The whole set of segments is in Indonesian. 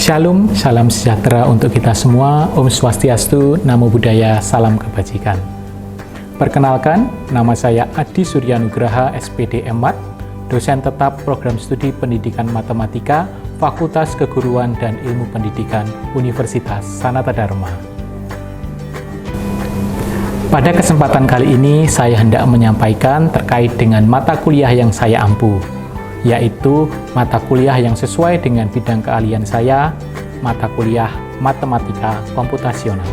Shalom, salam sejahtera untuk kita semua. Om Swastiastu, Namo Buddhaya, salam kebajikan. Perkenalkan, nama saya Adi Surya Nugraha, SPD MMat, dosen tetap Program Studi Pendidikan Matematika, Fakultas Keguruan dan Ilmu Pendidikan, Universitas Sanata Dharma. Pada kesempatan kali ini, saya hendak menyampaikan terkait dengan mata kuliah yang saya ampu, yaitu mata kuliah yang sesuai dengan bidang keahlian saya, mata kuliah Matematika Komputasional.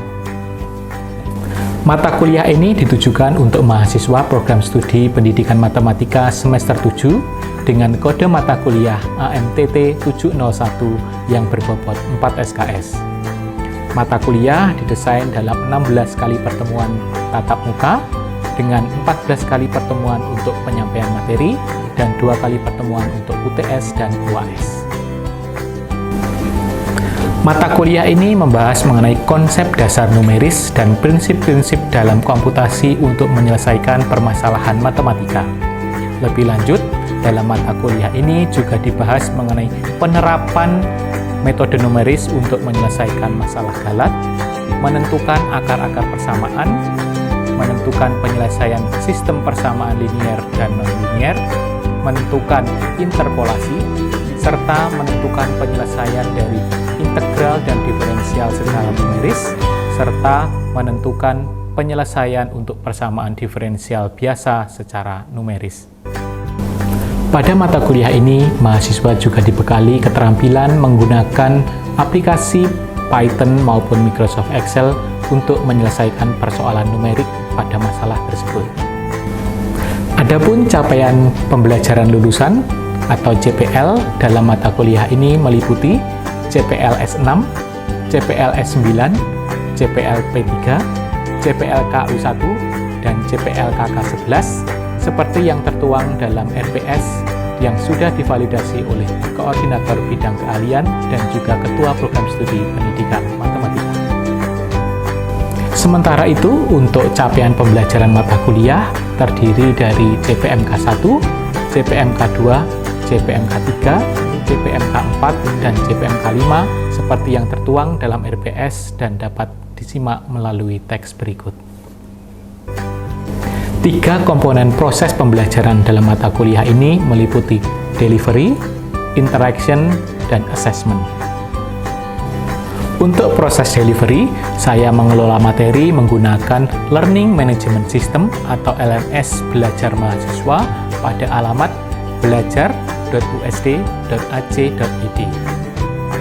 Mata kuliah ini ditujukan untuk mahasiswa program studi pendidikan matematika semester 7 dengan kode mata kuliah AMTT 701 yang berbobot 4 SKS. Mata kuliah didesain dalam 16 kali pertemuan tatap muka dengan 14 kali pertemuan untuk penyampaian materi dan 2 kali pertemuan untuk UTS dan UAS. Mata kuliah ini membahas mengenai konsep dasar numeris dan prinsip-prinsip dalam komputasi untuk menyelesaikan permasalahan matematika. Lebih lanjut, dalam mata kuliah ini juga dibahas mengenai penerapan metode numeris untuk menyelesaikan masalah galat, menentukan akar-akar persamaan, menentukan penyelesaian sistem persamaan linier dan non-linier, menentukan interpolasi, serta menentukan penyelesaian dari integral dan diferensial secara numeris, serta menentukan penyelesaian untuk persamaan diferensial biasa secara numeris. Pada mata kuliah ini, mahasiswa juga dibekali keterampilan menggunakan aplikasi Python maupun Microsoft Excel untuk menyelesaikan persoalan numerik pada masalah tersebut. Adapun capaian pembelajaran lulusan atau CPL dalam mata kuliah ini meliputi CPL S6, CPL S9, CPL P3, CPL KU1, dan CPL KK11 seperti yang tertuang dalam RPS yang sudah divalidasi oleh Koordinator Bidang Keahlian dan juga Ketua Program Studi Pendidikan Matematika. Sementara itu, untuk capaian pembelajaran mata kuliah terdiri dari CPMK1, CPMK2, CPMK3, CPMK4, dan CPMK5 seperti yang tertuang dalam RPS dan dapat disimak melalui teks berikut. 3 komponen proses pembelajaran dalam mata kuliah ini meliputi delivery, interaction, dan assessment. Untuk proses delivery, saya mengelola materi menggunakan Learning Management System atau LMS belajar mahasiswa pada alamat belajar.usd.ac.id.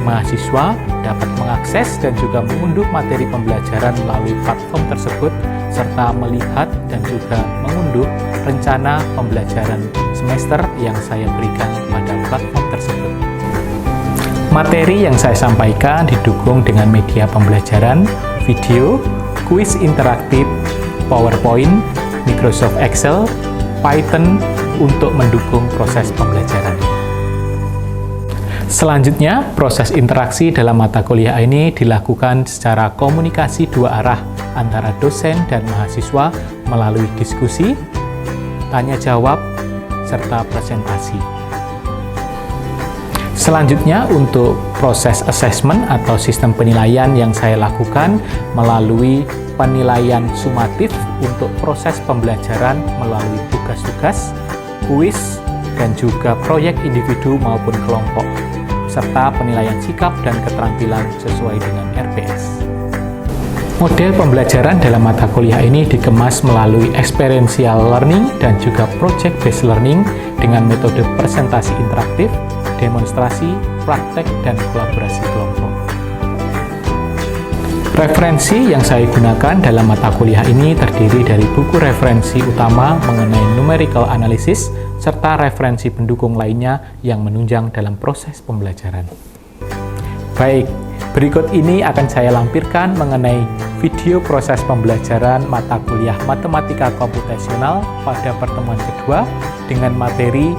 Mahasiswa dapat mengakses dan juga mengunduh materi pembelajaran melalui platform tersebut, serta melihat dan juga mengunduh rencana pembelajaran semester yang saya berikan pada platform tersebut. Materi yang saya sampaikan didukung dengan media pembelajaran, video, kuis interaktif, PowerPoint, Microsoft Excel, Python untuk mendukung proses pembelajaran. Selanjutnya, proses interaksi dalam mata kuliah ini dilakukan secara komunikasi 2 arah antara dosen dan mahasiswa melalui diskusi, tanya jawab, serta presentasi. Selanjutnya, untuk proses assessment atau sistem penilaian yang saya lakukan melalui penilaian sumatif untuk proses pembelajaran melalui tugas-tugas, kuis, dan juga proyek individu maupun kelompok, serta penilaian sikap dan keterampilan sesuai dengan RPS. Model pembelajaran dalam mata kuliah ini dikemas melalui experiential learning dan juga project-based learning dengan metode presentasi interaktif, demonstrasi, praktek, dan kolaborasi kelompok. Referensi yang saya gunakan dalam mata kuliah ini terdiri dari buku referensi utama mengenai numerical analysis serta referensi pendukung lainnya yang menunjang dalam proses pembelajaran. Baik, berikut ini akan saya lampirkan mengenai video proses pembelajaran mata kuliah Matematika Komputasional pada pertemuan kedua dengan materi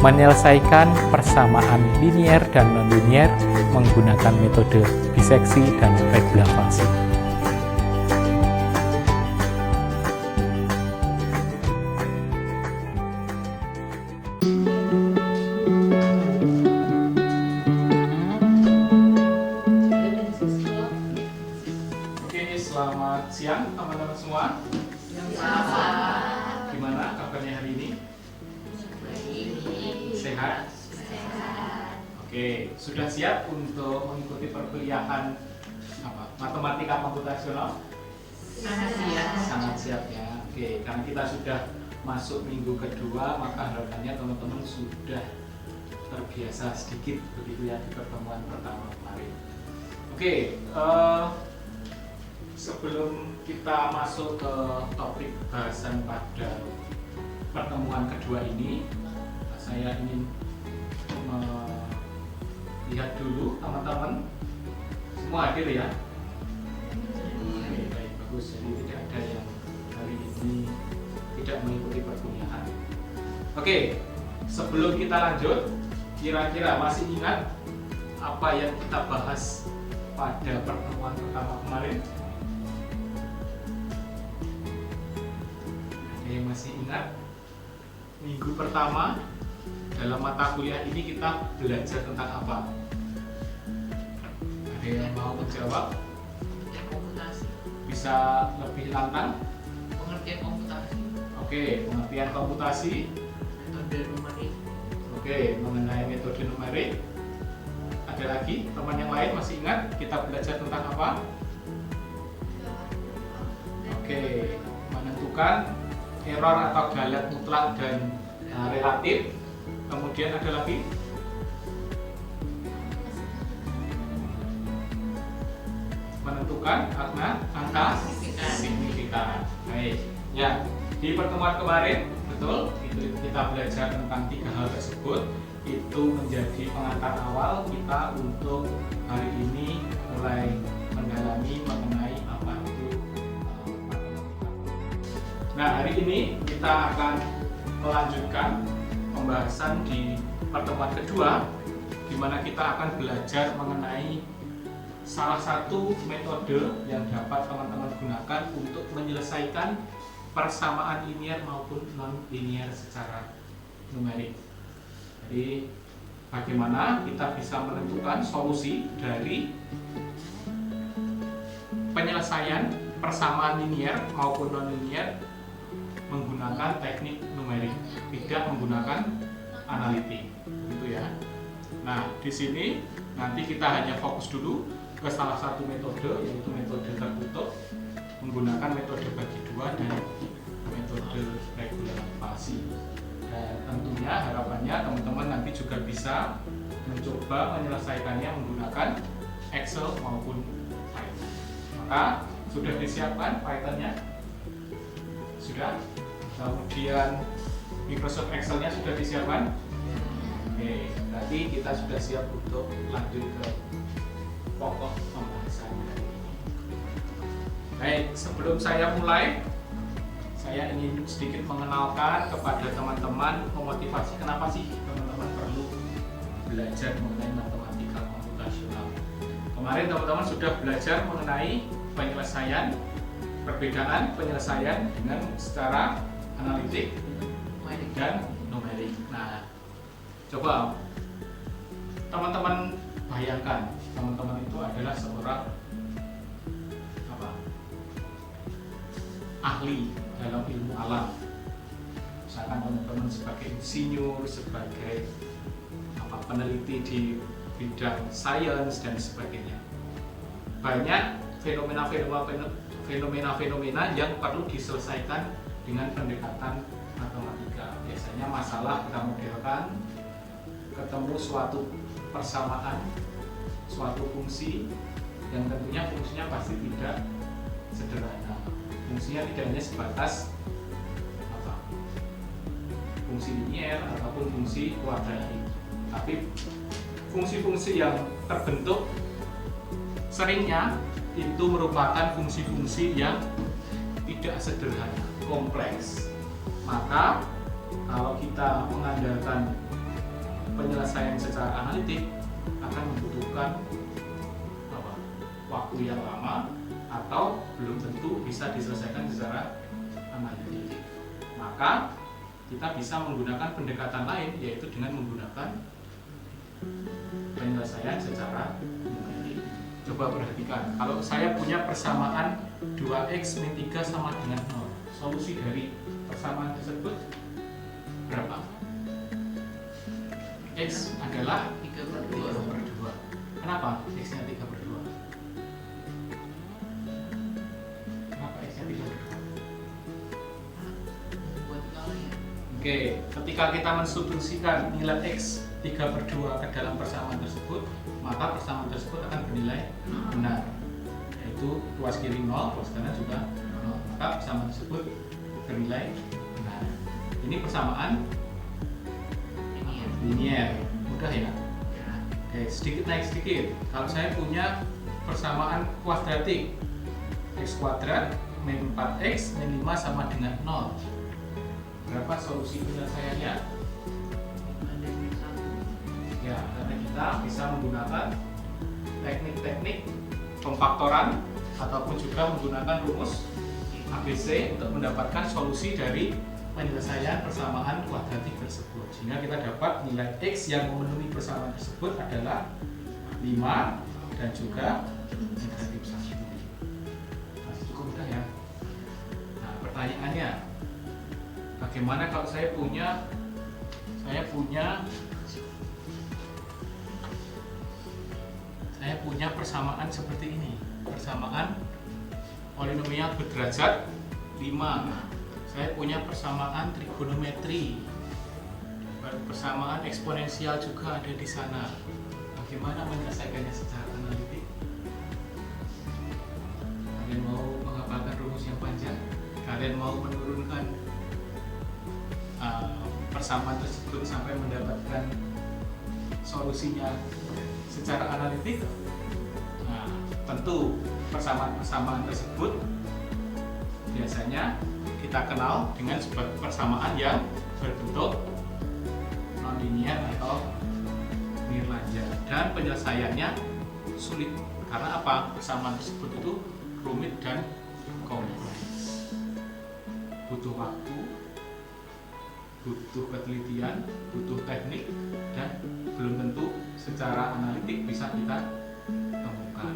menyelesaikan persamaan linier dan non-linier menggunakan metode biseksi dan regulavasi. selamat siang teman-teman semua. Selamat. Gimana kabarnya hari ini? Sehat? Oke, sudah siap untuk mengikuti perkuliahan matematika komputasional? Sangat siap ya. Oke, karena kita sudah masuk minggu kedua, maka harapannya teman-teman sudah terbiasa sedikit begitu ya di pertemuan pertama kemarin. Oke, sebelum kita masuk ke topik bahasan pada pertemuan kedua ini, saya ingin melihat dulu teman-teman semua hadir ya. Oke, baik, bagus. Jadi tidak ada yang hari ini tidak mengikuti perkuliahan. Oke, sebelum kita lanjut, kira-kira masih ingat apa yang kita bahas pada pertemuan pertama kemarin? Ada yang masih ingat? Minggu pertama dalam mata kuliah ini kita belajar tentang apa? Ada yang mau menjawab? Komputasi. Bisa lebih lantang? Pengertian komputasi. Oke, pengertian komputasi. Metode numerik. Oke, mengenai metode numerik. Ada lagi teman yang lain masih ingat kita belajar tentang apa? Oke, menentukan error atau galat mutlak dan relatif. Kemudian ada lagi menentukan angka signifikan. Baik, ya di pertemuan kemarin betul itu kita belajar tentang 3 hal tersebut. Itu menjadi pengantar awal kita untuk hari ini mulai mendalami mengenai apa itu matematika. Nah, hari ini kita akan melanjutkan pembahasan di pertemuan kedua, di mana kita akan belajar mengenai salah satu metode yang dapat teman-teman gunakan untuk menyelesaikan persamaan linear maupun non-linear secara numerik. Jadi bagaimana kita bisa menentukan solusi dari penyelesaian persamaan linear maupun non-linear menggunakan teknik numerik, tidak menggunakan analitik, gitu ya. Nah, di sini nanti kita hanya fokus dulu ke salah satu metode, yaitu metode tertutup menggunakan metode bagi dua dan metode regularisasi. Dan tentunya harapannya teman-teman nanti juga bisa mencoba menyelesaikannya menggunakan Excel maupun Python. Maka sudah disiapkan Python-nya? Sudah? Kemudian Microsoft Excel-nya sudah disiapkan? Oke, berarti kita sudah siap untuk lanjut ke pokok pembahasan hari ini. Baik, sebelum saya mulai, saya ingin sedikit mengenalkan kepada teman-teman memotivasi kenapa sih teman-teman perlu belajar mengenai matematika komputasional. Kemarin teman-teman sudah belajar mengenai perbedaan penyelesaian dengan secara analitik dan numerik. Nah, coba teman-teman bayangkan, teman-teman itu adalah seorang ahli dalam ilmu alam. Misalkan teman-teman sebagai insinyur, sebagai peneliti di bidang sains dan sebagainya. Banyak fenomena-fenomena yang perlu diselesaikan dengan pendekatan matematika. Biasanya masalah kita modelkan, ketemu suatu persamaan, suatu fungsi yang tentunya fungsinya pasti tidak sederhana. Fungsinya tidak hanya sebatas fungsi linier ataupun fungsi kuadratik, tapi fungsi-fungsi yang terbentuk seringnya itu merupakan fungsi-fungsi yang tidak sederhana, kompleks. Maka kalau kita mengandalkan penyelesaian secara analitik akan membutuhkan waktu yang lama atau belum tentu bisa diselesaikan secara analitik. Maka kita bisa menggunakan pendekatan lain, yaitu dengan menggunakan penyelesaian secara numerik. Coba perhatikan, kalau saya punya persamaan 2x min 3 sama dengan 0, solusi dari persamaan tersebut berapa? X adalah 3/2. Kenapa x-nya 3/2? Kenapa x-nya 3/2? Buat kalian. Oke, ketika kita mensubstitusikan nilai x 3/2 ke dalam persamaan tersebut, maka persamaan tersebut akan bernilai benar, yaitu ruas kiri 0, ruas kanan juga 0. Maka persamaan tersebut bernilai benar. Ini persamaan Ini ya. linier, mudah ya. Ya. Oke, sedikit naik sedikit. Kalau saya punya persamaan kuadratik, x kuadrat min 4x min 5 sama dengan 0, berapa solusi penyelesaiannya? Ada yang satu. Ya, karena kita bisa menggunakan teknik-teknik pemfaktoran ataupun juga menggunakan rumus ABC untuk mendapatkan solusi dari penyelesaian persamaan kuadratik tersebut. Sehingga kita dapat nilai x yang memenuhi persamaan tersebut adalah 5 dan juga negatif 1. Masih cukup mudah ya. Nah, pertanyaannya, bagaimana kalau saya punya persamaan seperti ini, persamaan polinomial berderajat 5. Saya punya persamaan trigonometri, persamaan eksponensial juga ada di sana. Bagaimana menyelesaikannya secara analitik? Kalian mau menghafalkan rumus yang panjang? Kalian mau menurunkan persamaan tersebut sampai mendapatkan solusinya secara analitik? Nah, tentu persamaan-persamaan tersebut biasanya kita kenal dengan sebuah persamaan yang berbentuk nonlinier atau nirlanja, dan penyelesaiannya sulit. Karena apa? Persamaan tersebut itu rumit dan kompleks, butuh waktu, butuh ketelitian, butuh teknik, dan belum tentu secara analitik bisa kita temukan.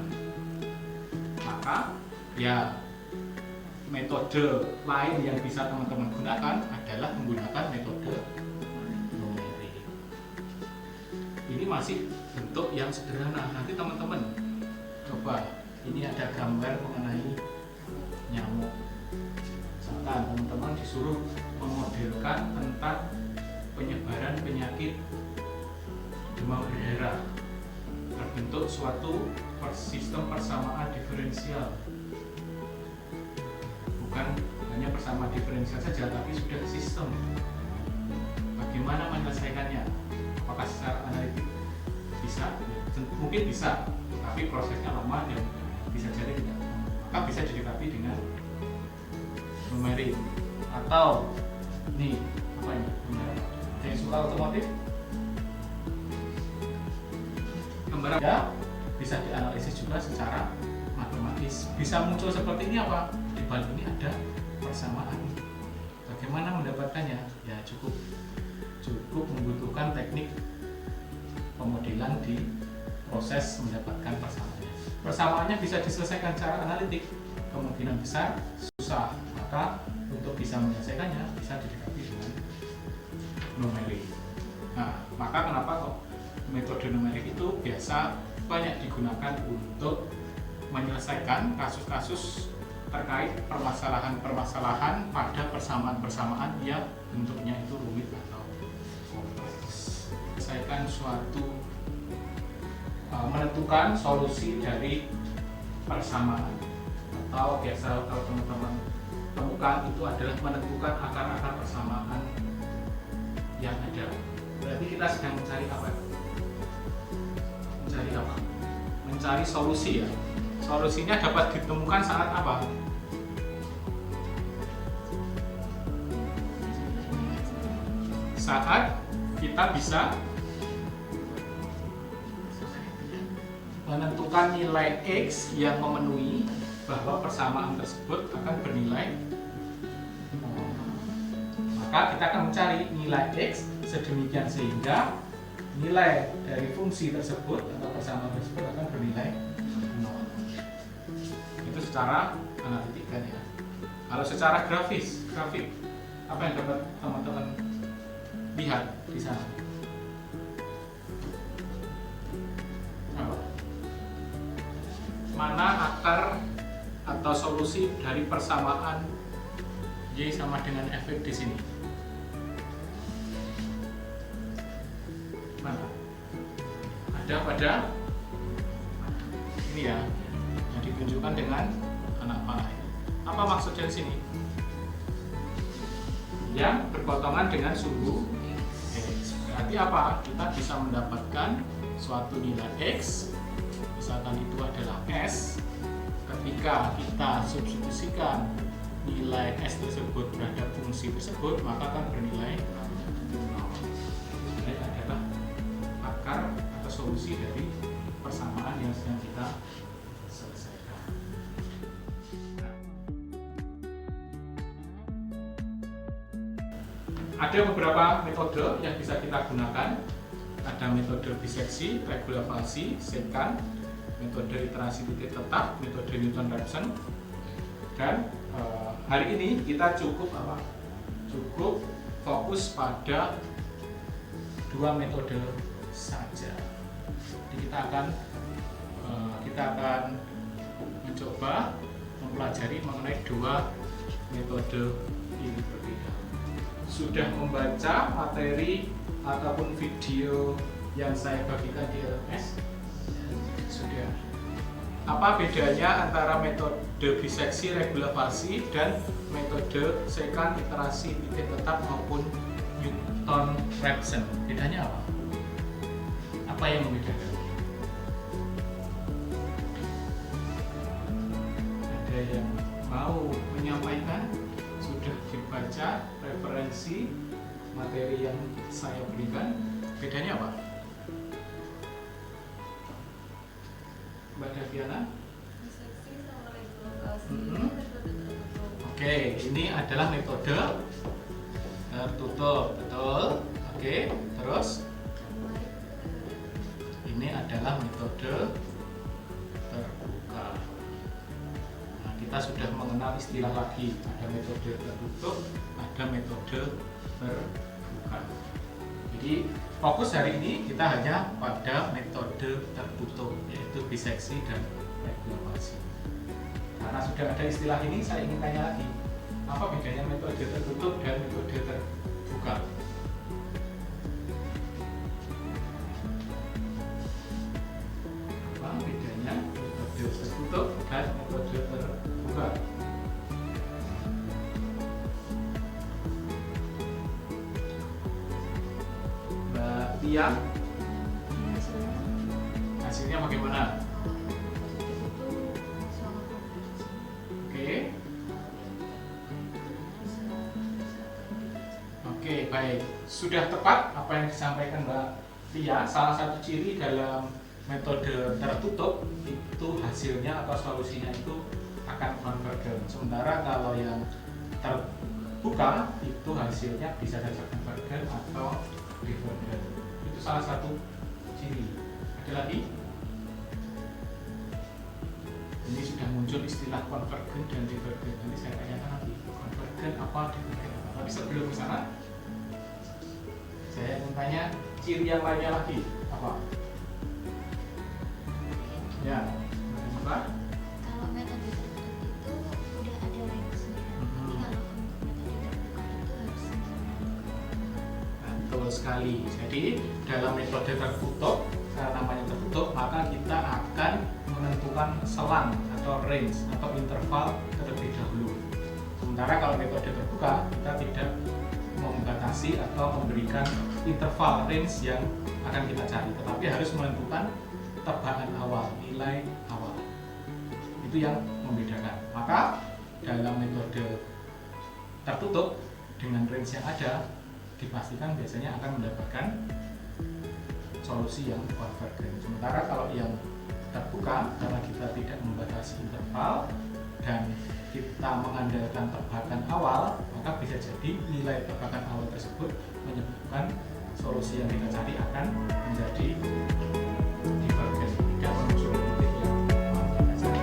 Maka ya metode lain yang bisa teman-teman gunakan adalah menggunakan metode numerik. Ini masih bentuk yang sederhana. Nanti teman-teman coba, ini ada gambar mengenai nyamuk. Misalkan teman-teman disuruh memodelkan tentang penyebaran penyakit demam berdarah berbentuk suatu sistem persamaan diferensial. Bukan hanya persamaan diferensial saja, tapi sudah sistem. Bagaimana menyelesaikannya? Apakah secara analitik bisa? Mungkin bisa, tapi prosesnya lama dan bisa jadi tidak. Maka bisa didekati dengan numerik. Atau nih, apa ini? Ada yang suka otomotif? Gambaran ya, bisa dianalisis juga secara matematis. Bisa muncul seperti ini apa? Di balik ini ada persamaan. Bagaimana mendapatkannya? Ya cukup membutuhkan teknik pemodelan di proses mendapatkan persamaannya. Persamaannya bisa diselesaikan secara analitik, kemungkinan besar susah. Maka untuk bisa menyelesaikannya bisa didekati dengan numerik. Nah, maka kenapa kok metode numerik itu biasa banyak digunakan untuk menyelesaikan kasus-kasus terkait permasalahan-permasalahan pada persamaan-persamaan yang bentuknya itu rumit atau kompleks. Menyelesaikan menentukan solusi dari persamaan, atau biasa kalau teman-teman temukan itu adalah menentukan akar-akar persamaan yang ada. Berarti kita sedang mencari apa? Mencari solusi ya. Solusinya dapat ditemukan saat apa? Saat kita bisa menentukan nilai X yang memenuhi bahwa persamaan tersebut akan bernilai 0. Maka kita akan mencari nilai X sedemikian sehingga nilai dari fungsi tersebut atau persamaan tersebut akan bernilai 0. secara analitik kan ya. Kalau secara grafik, apa yang dapat teman-teman lihat di sana? Apa? Mana akar atau solusi dari persamaan Y sama dengan Fx di sini? Mana? Ada pada ini ya, yang ditunjukkan dengan anak panah ini. Apa maksud dari sini? Yang berpotongan dengan sumbu X. Berarti apa? Kita bisa mendapatkan suatu nilai X, misalkan itu adalah S. Ketika kita substitusikan nilai S tersebut terhadap fungsi tersebut, maka akan bernilai 0. Ini adalah akar atau solusi dari persamaan yang sedang kita selesaikan. Ada beberapa metode yang bisa kita gunakan. Ada metode biseksi, regulavasi, sekant, metode iterasi titik tetap, metode Newton-Raphson. Dan hari ini kita cukup fokus pada dua metode saja. Jadi kita akan mencoba mempelajari mengenai dua metode ini berbeda. Sudah membaca materi ataupun video yang saya bagikan di LMS? Sudah. Apa bedanya antara metode biseksi, regulavasi, dan metode sekant, iterasi titik tetap maupun Newton-Raphson? Bedanya apa? Apa yang membedakan? Ada yang mau menyampaikan? Sudah dibaca referensi materi yang saya berikan? Bedanya apa? Mbak Daviana? Biseksi sama regulavasi Mhm. metode tertutup. Oke, ini adalah metode tertutup, betul? Oke, terus ini adalah metode terbuka. Nah, kita sudah mengenal istilah lagi. Ada metode tertutup, ada metode terbuka. Jadi fokus hari ini kita hanya pada metode tertutup, yaitu biseksi dan regulavasi. Karena sudah ada istilah ini, saya ingin tanya lagi, apa bedanya metode tertutup dan metode terbuka? Apa bedanya metode tertutup dan metode terbuka? Mbak Tia, hasilnya bagaimana? Oke. Oke, baik. Sudah tepat apa yang disampaikan Mbak Tia. Salah satu ciri dalam metode tertutup itu hasilnya atau solusinya itu akan konvergen. Sementara kalau yang terbuka itu hasilnya bisa saja konvergen atau divergen. Itu salah satu ciri. Ada lagi? Ini sudah muncul istilah konvergen dan divergen. Nanti saya tanyakan lagi, konvergen apa, divergen apa. Tapi sebelum ke sana, saya ingin tanya ciri yang lainnya lagi apa? Ya, apa? Kalau metode tertutup itu udah ada range-nya. Tapi kalau metode terbuka itu harus Betul sekali. Jadi dalam metode tertutup, karena namanya tertutup, maka kita akan menentukan selang atau range atau interval terlebih dahulu. Sementara kalau metode terbuka, kita tidak membatasi atau memberikan interval range yang akan kita cari, tetapi harus menentukan tebakan awal, nilai awal. Itu yang membedakan. Maka dalam metode tertutup dengan range yang ada, dipastikan biasanya akan mendapatkan solusi yang konvergen. Sementara kalau yang terbuka, karena kita tidak membatasi interval dan kita mengandalkan tebakan awal, maka bisa jadi nilai tebakan awal tersebut menyebabkan solusi yang kita cari akan menjadi divergen, tidak menuju titik yang mau kita cari.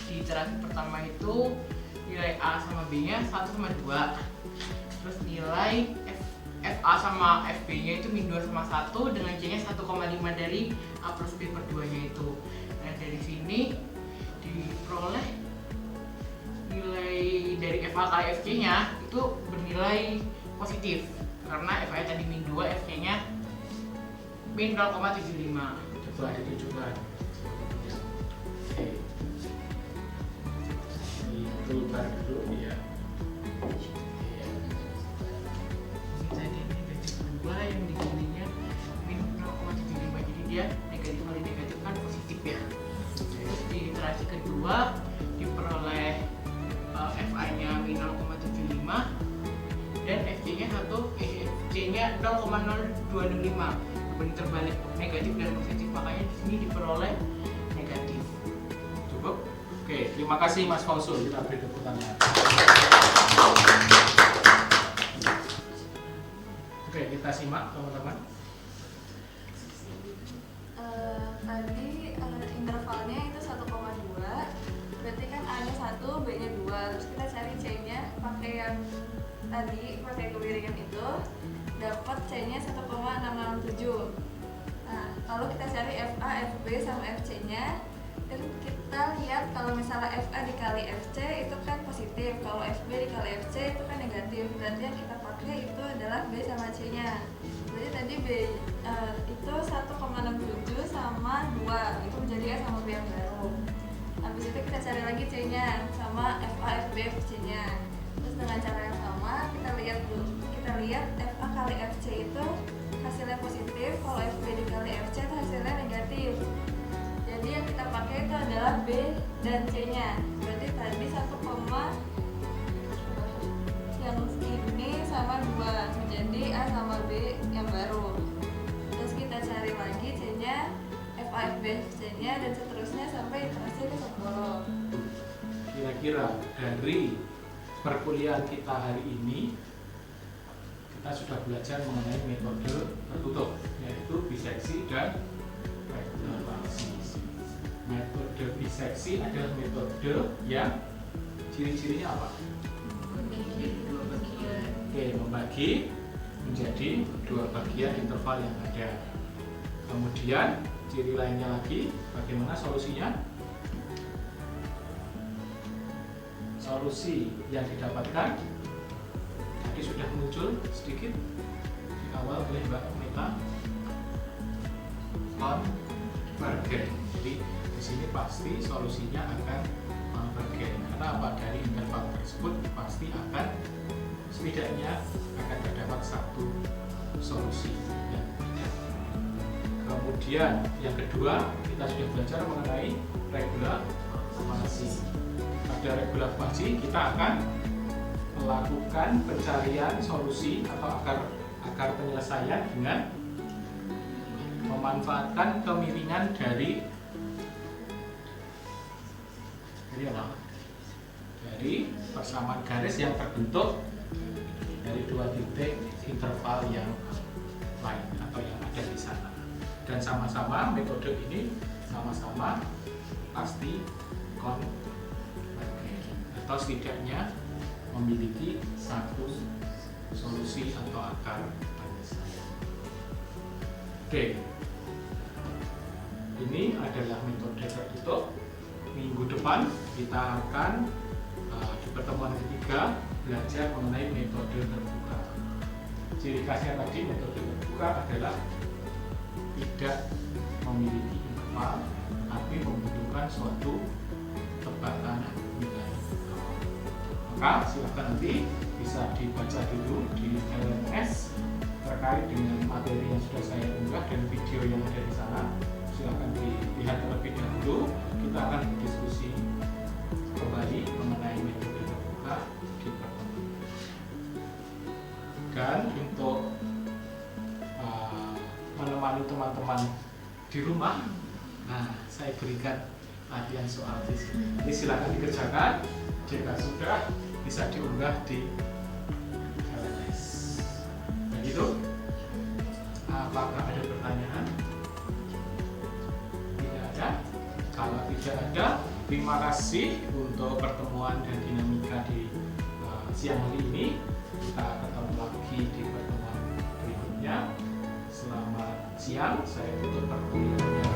Di iterasi pertama itu nilai A sama B nya 1 sama 2, terus nilai FA sama FB nya itu min 2 sama 1 dengan C nya 1,5 dari A plus B per 2 nya itu. Nah dari sini diperoleh nilai dari FA kali FC nya itu bernilai positif karena FA tadi min 2, FC nya min 0,75. Coba ditunjukkan. Oke. Itu baru dulu ya. Jadi negatif 2 yang dikalinya min 0,75, jadi dia negatif kali negatif kan positif ya. Terus di iterasi kedua diperoleh FA nya min 0,75 dan FC nya C nya 0,0265. Berbanding terbalik negatif dan positif, makanya di sini diperoleh negatif. Cukup? Oke, terima kasih Mas Fausul. Kita beri tepuk tangan. Oke, kita simak teman-teman. Tadi intervalnya itu 1,2, berarti kan A nya 1, B nya 2, terus kita cari C nya pakai yang tadi, pakai kewiringan itu, dapat C nya 1,667. Nah, kalau kita cari FA, FB sama FC nya, dan kita lihat kalau misalnya FA dikali FC itu kan positif, kalau FB dikali FC itu kan negatif, berarti yang kita pakai itu adalah B sama C nya. Jadi tadi B itu 1,67 sama 2, itu menjadi A sama B yang baru. Habis itu kita cari lagi C nya sama FA, FB, FC nya. Terus dengan cara yang sama kita lihat FA kali FC itu hasilnya positif, kalau FB dikali FC itu hasilnya negatif. Jadi yang kita pakai itu adalah B dan C nya. Berarti tadi 1, yang ini sama 2 menjadi A sama B yang baru. Terus kita cari lagi C nya, FA, FB, FC nya, dan seterusnya sampai iterasi ke 10. Kira-kira dari perkuliahan kita hari ini kita sudah belajar mengenai metode tertutup, yaitu biseksi dan regulasi. Metode biseksi adalah metode yang ciri-cirinya apa? Oke, membagi menjadi 2 bagian interval yang ada. Kemudian ciri lainnya lagi, bagaimana solusinya? Solusi yang didapatkan tadi sudah muncul sedikit di awal oleh Mbak Meta, konvergen. Jadi di sini pasti solusinya akan konvergen. Karena apa? Dari interval tersebut pasti akan setidaknya akan terdapat satu solusi yang ada. Kemudian yang kedua kita sudah belajar mengenai regulasi. Pada regulasi kita akan melakukan pencarian solusi atau akar penyelesaian dengan memanfaatkan kemiringan dari apa? Dari persamaan garis yang terbentuk dari 2 titik interval yang lain atau yang ada di sana. Dan sama-sama metode ini sama-sama pasti konvergen atau setidaknya memiliki satu solusi atau akar penyelesaian. Oke, ini adalah metode tertutup. Minggu depan kita akan di pertemuan ketiga belajar mengenai metode terbuka. Ciri khasnya tadi metode terbuka adalah tidak memiliki interval, tapi membutuhkan suatu tebakan nilai. Maka silakan nanti bisa dibaca dulu di LMS terkait dengan materi yang sudah saya unggah dan video yang ada di sana. Silakan dilihat terlebih dahulu. Kita akan berdiskusi kembali mengenai metode terbuka di pertemuan. Dan untuk menemani teman-teman di rumah, saya berikan latihan soal di sini. Ini silakan dikerjakan. Jika sudah bisa diunggah di LMS. Begitu? Apakah ada pertanyaan? Tidak ada? tidak ada, terima kasih untuk pertemuan dan dinamika di siang hari ini. Kita ketemu lagi di pertemuan berikutnya. Selamat siang, saya tutup perkuliahannya.